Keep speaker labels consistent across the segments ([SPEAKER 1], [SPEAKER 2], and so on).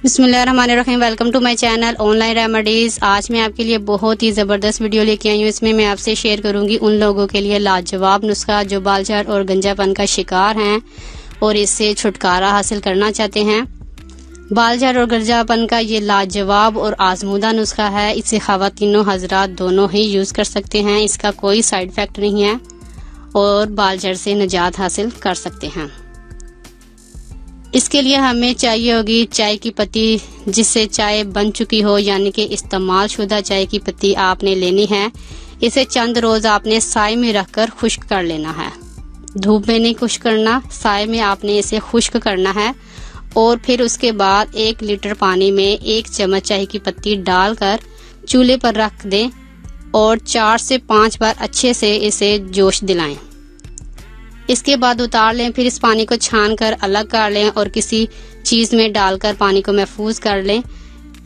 [SPEAKER 1] बिस्मिल्लाहिर्रहमानिर्रहीम। Welcome to my channel online remedies. आज मैं आपके लिए बहुत ही ज़बरदस्त वीडियो लेके आई हूँ। इसमें मैं आपसे शेयर करूंगी उन लोगों के लिए लाजवाब नुस्खा जो बाल झड़ और गंजापन का शिकार हैं और इससे छुटकारा हासिल करना चाहते हैं। बाल झड़ और गंजापन का ये लाजवाब और आजमूदा नुस्खा है। इसे ख़वातीनो हजरात दोनों ही यूज़ कर सकते हैं। इसका कोई साइड इफ़ेक्ट नहीं है और बाल झड़ से निजात हासिल कर सकते हैं। इसके लिए हमें चाहिए होगी चाय की पत्ती, जिससे चाय बन चुकी हो, यानी कि इस्तेमाल शुदा चाय की पत्ती आपने लेनी है। इसे चंद रोज आपने साए में रखकर खुश्क कर लेना है। धूप में नहीं खुश्क करना, साए में आपने इसे खुश्क करना है। और फिर उसके बाद 1 लीटर पानी में 1 चम्मच चाय की पत्ती डालकर चूल्हे पर रख दें और 4 से 5 बार अच्छे से इसे जोश दिलाएं। इसके बाद उतार लें। फिर इस पानी को छान कर अलग कर लें और किसी चीज़ में डालकर पानी को महफूज कर लें।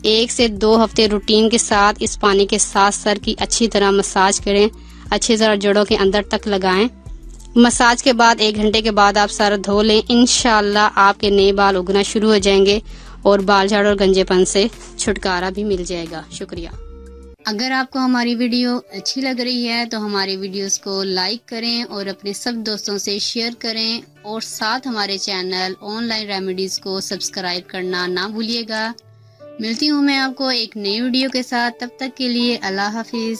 [SPEAKER 1] 1 से 2 हफ्ते रूटीन के साथ इस पानी के साथ सर की अच्छी तरह मसाज करें। अच्छी तरह जड़ों के अंदर तक लगाएं। मसाज के बाद 1 घंटे के बाद आप सर धो लें। इंशाल्लाह आपके नए बाल उगना शुरू हो जाएंगे और बाल झाड़ और गंजेपन से छुटकारा भी मिल जाएगा। शुक्रिया। अगर आपको हमारी वीडियो अच्छी लग रही है तो हमारे वीडियोस को लाइक करें और अपने सब दोस्तों से शेयर करें और साथ हमारे चैनल ऑनलाइन रेमेडीज को सब्सक्राइब करना ना भूलिएगा। मिलती हूँ मैं आपको एक नई वीडियो के साथ। तब तक के लिए अल्लाह हाफिज।